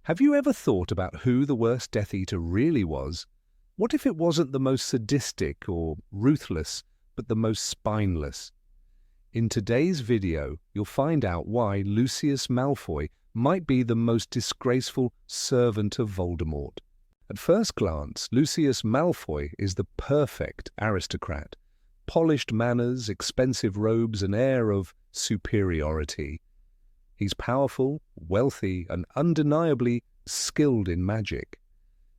Have you ever thought about who the worst Death Eater really was? What if it wasn't the most sadistic or ruthless, but the most spineless? In today's video, you'll find out why Lucius Malfoy might be the most disgraceful servant of Voldemort. At first glance, Lucius Malfoy is the perfect aristocrat. Polished manners, expensive robes, an air of superiority. He's powerful, wealthy, and undeniably skilled in magic.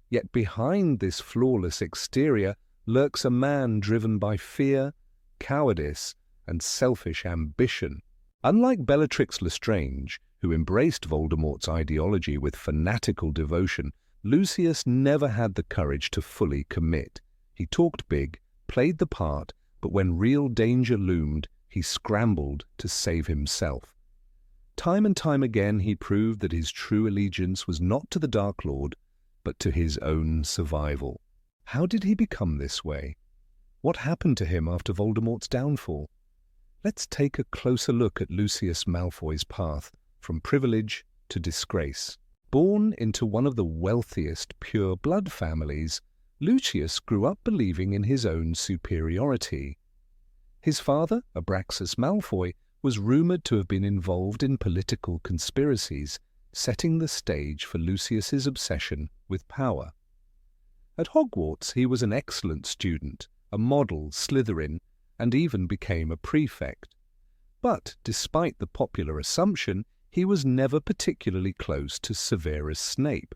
Yet behind this flawless exterior lurks a man driven by fear, cowardice, and selfish ambition. Unlike Bellatrix Lestrange, who embraced Voldemort's ideology with fanatical devotion, Lucius never had the courage to fully commit. He talked big, played the part, but when real danger loomed, he scrambled to save himself. Time and time again he proved that his true allegiance was not to the Dark Lord, but to his own survival. How did he become this way? What happened to him after Voldemort's downfall? Let's take a closer look at Lucius Malfoy's path from privilege to disgrace. Born into one of the wealthiest pure-blood families, Lucius grew up believing in his own superiority. His father, Abraxas Malfoy, was rumored to have been involved in political conspiracies, setting the stage for Lucius's obsession with power. At Hogwarts, he was an excellent student, a model Slytherin, and even became a prefect. But despite the popular assumption, he was never particularly close to Severus Snape.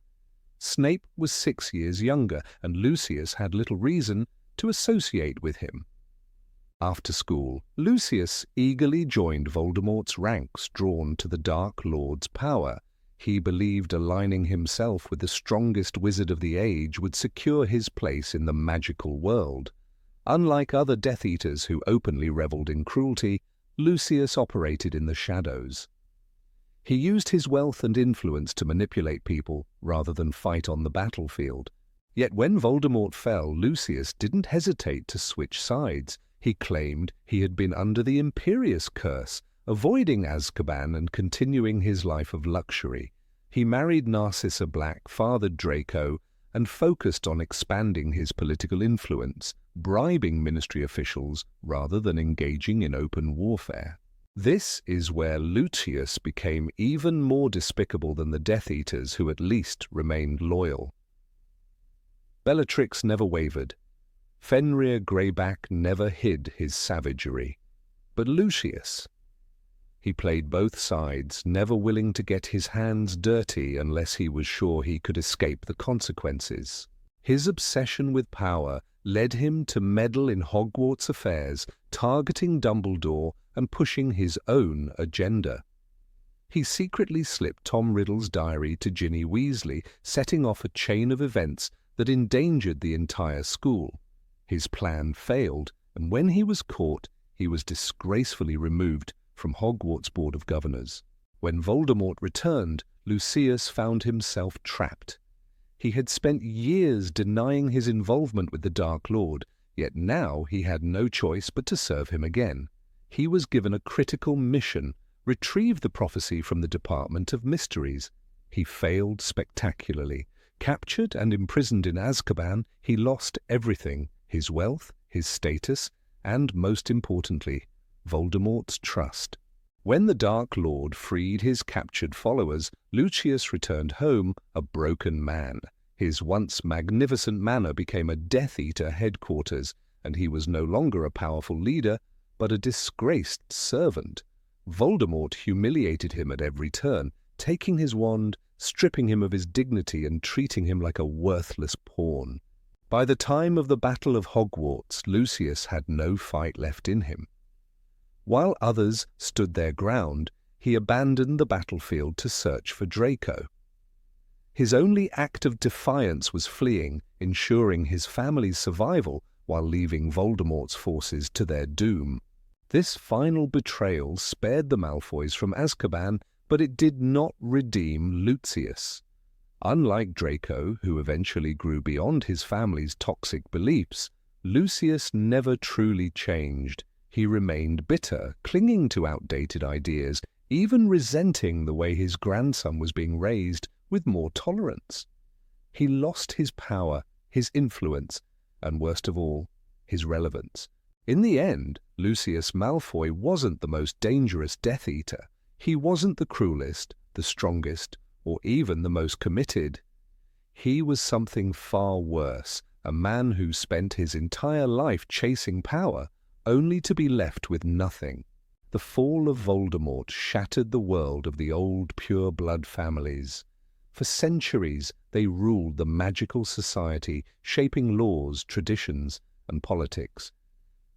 Snape was 6 years younger, and Lucius had little reason to associate with him. After school, Lucius eagerly joined Voldemort's ranks, drawn to the Dark Lord's power. He believed aligning himself with the strongest wizard of the age would secure his place in the magical world. Unlike other Death Eaters who openly reveled in cruelty, Lucius operated in the shadows. He used his wealth and influence to manipulate people rather than fight on the battlefield. Yet when Voldemort fell, Lucius didn't hesitate to switch sides. He claimed he had been under the Imperious Curse, avoiding Azkaban and continuing his life of luxury. He married Narcissa Black, fathered Draco, and focused on expanding his political influence, bribing ministry officials rather than engaging in open warfare. This is where Lucius became even more despicable than the Death Eaters, who at least remained loyal. Bellatrix never wavered. Fenrir Greyback never hid his savagery. But Lucius, he played both sides, never willing to get his hands dirty unless he was sure he could escape the consequences. His obsession with power led him to meddle in Hogwarts affairs, targeting Dumbledore and pushing his own agenda. He secretly slipped Tom Riddle's diary to Ginny Weasley, setting off a chain of events that endangered the entire school. His plan failed, and when he was caught, he was disgracefully removed from Hogwarts' Board of Governors. When Voldemort returned, Lucius found himself trapped. He had spent years denying his involvement with the Dark Lord, yet now he had no choice but to serve him again. He was given a critical mission: retrieve the prophecy from the Department of Mysteries. He failed spectacularly. Captured and imprisoned in Azkaban, he lost everything: his wealth, his status, and, most importantly, Voldemort's trust. When the Dark Lord freed his captured followers, Lucius returned home a broken man. His once magnificent manor became a Death Eater headquarters, and he was no longer a powerful leader, but a disgraced servant. Voldemort humiliated him at every turn, taking his wand, stripping him of his dignity, and treating him like a worthless pawn. By the time of the Battle of Hogwarts, Lucius had no fight left in him. While others stood their ground, he abandoned the battlefield to search for Draco. His only act of defiance was fleeing, ensuring his family's survival while leaving Voldemort's forces to their doom. This final betrayal spared the Malfoys from Azkaban, but it did not redeem Lucius. Unlike Draco, who eventually grew beyond his family's toxic beliefs, Lucius never truly changed. He remained bitter, clinging to outdated ideas, even resenting the way his grandson was being raised with more tolerance. He lost his power, his influence, and worst of all, his relevance. In the end, Lucius Malfoy wasn't the most dangerous Death Eater. He wasn't the cruelest, the strongest, or even the most committed. He was something far worse, a man who spent his entire life chasing power, only to be left with nothing. The fall of Voldemort shattered the world of the old pure-blood families. For centuries, they ruled the magical society, shaping laws, traditions, and politics.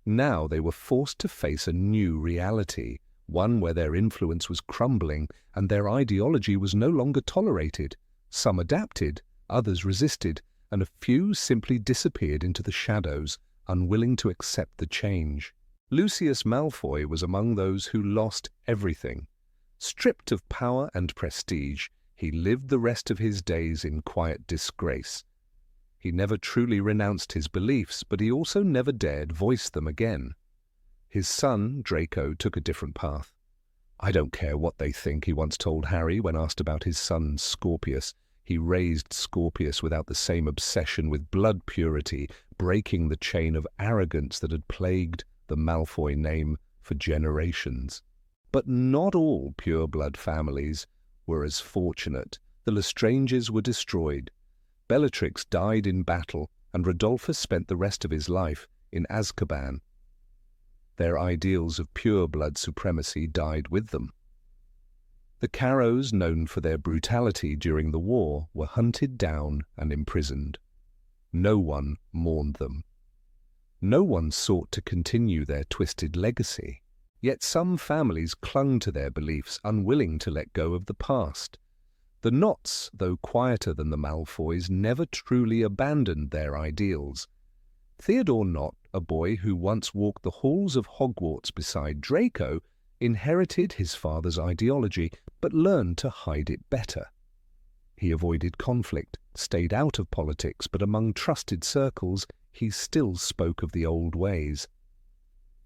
Now they were forced to face a new reality, one where their influence was crumbling and their ideology was no longer tolerated. Some adapted, others resisted, and a few simply disappeared into the shadows, unwilling to accept the change. Lucius Malfoy was among those who lost everything. Stripped of power and prestige, he lived the rest of his days in quiet disgrace. He never truly renounced his beliefs, but he also never dared voice them again. His son, Draco, took a different path. "I don't care what they think," he once told Harry when asked about his son, Scorpius. He raised Scorpius without the same obsession with blood purity, breaking the chain of arrogance that had plagued the Malfoy name for generations. But not all pure-blood families were as fortunate. The Lestranges were destroyed. Bellatrix died in battle, and Rodolphus spent the rest of his life in Azkaban. Their ideals of pure-blood supremacy died with them. The Carrows, known for their brutality during the war, were hunted down and imprisoned. No one mourned them. No one sought to continue their twisted legacy. Yet some families clung to their beliefs, unwilling to let go of the past. The Knotts, though quieter than the Malfoys, never truly abandoned their ideals. Theodore Knott, a boy who once walked the halls of Hogwarts beside Draco, inherited his father's ideology, but learned to hide it better. He avoided conflict, stayed out of politics, but among trusted circles, he still spoke of the old ways.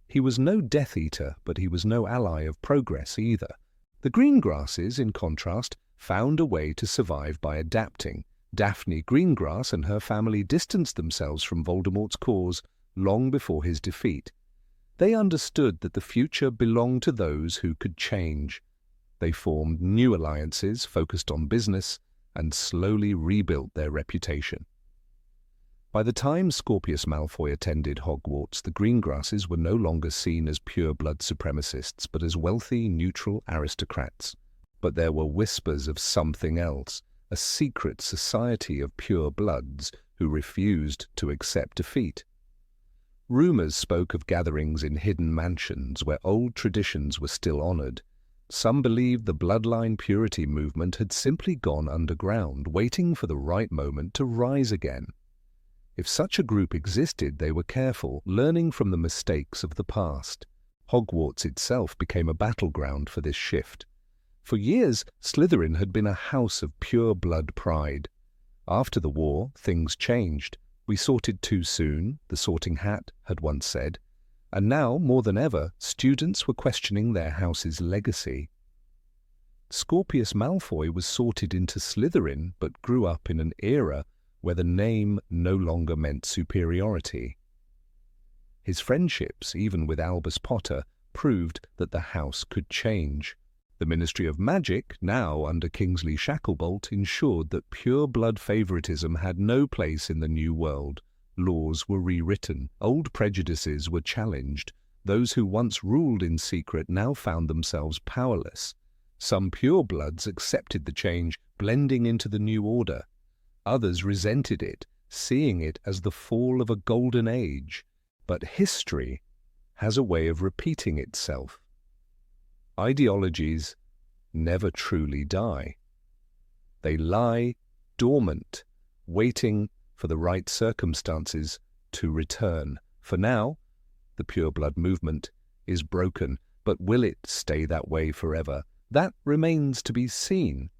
He was no Death Eater, but he was no ally of progress either. The Greengrasses, in contrast, found a way to survive by adapting. Daphne Greengrass and her family distanced themselves from Voldemort's cause long before his defeat. They understood that the future belonged to those who could change. They formed new alliances, focused on business, and slowly rebuilt their reputation. By the time Scorpius Malfoy attended Hogwarts, the Greengrasses were no longer seen as pure-blood supremacists, but as wealthy, neutral aristocrats. But there were whispers of something else, a secret society of pure-bloods who refused to accept defeat. Rumors spoke of gatherings in hidden mansions where old traditions were still honored. Some believed the bloodline purity movement had simply gone underground, waiting for the right moment to rise again. If such a group existed, they were careful, learning from the mistakes of the past. Hogwarts itself became a battleground for this shift. For years, Slytherin had been a house of pure-blood pride. After the war, things changed. "We sorted too soon," the Sorting Hat had once said. And now, more than ever, students were questioning their house's legacy. Scorpius Malfoy was sorted into Slytherin, but grew up in an era where the name no longer meant superiority. His friendships, even with Albus Potter, proved that the house could change. The Ministry of Magic, now under Kingsley Shacklebolt, ensured that pure-blood favoritism had no place in the new world. Laws were rewritten, old prejudices were challenged. Those who once ruled in secret now found themselves powerless. Some pure-bloods accepted the change, blending into the new order. Others resented it, seeing it as the fall of a golden age. But history has a way of repeating itself. Ideologies never truly die. They lie dormant, waiting for the right circumstances to return. For now, the pure-blood movement is broken, but will it stay that way forever? That remains to be seen.